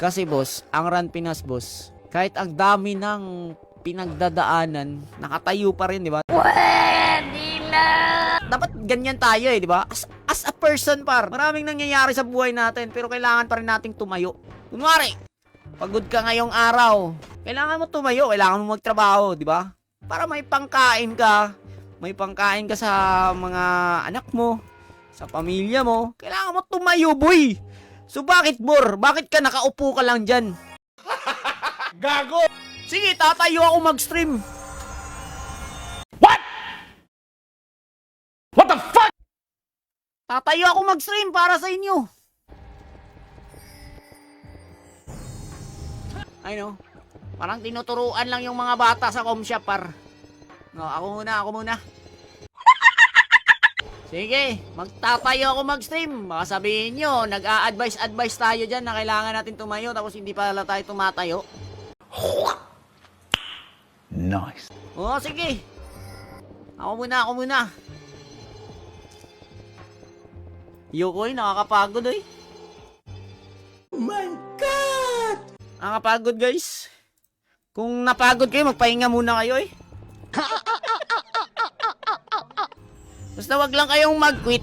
Kasi boss, ang Run Pinas boss, kahit ang dami ng pinagdadaanan, nakatayo pa rin, di ba? Pwede na! Dapat ganyan tayo di ba? As a person par, maraming nangyayari sa buhay natin, pero kailangan pa rin nating tumayo. Kunwari, pagod ka ngayong araw, kailangan mo tumayo, kailangan mo magtrabaho, di ba? Para may pangkain ka sa mga anak mo, sa pamilya mo, kailangan mo tumayo, boy! So bakit, Bor? Bakit ka nakaupo ka lang dyan? Gago! Sige, tatayo ako mag-stream. What? What the fuck? Tatayo ako mag-stream para sa inyo. I know. Parang tinuturuan lang yung mga bata sa comshop par. No, ako muna. Sige, magtatayo ako mag-stream. Baka sabihin nyo, nag-a-advise tayo dyan na kailangan natin tumayo tapos hindi pala tayo tumatayo. Nice. Oo, sige. Ako muna. Yukoy, nakakapagod eh. Oh my God! Nakakapagod guys. Kung napagod kayo, magpahinga muna kayo eh. Basta wag lang kayong mag-quit.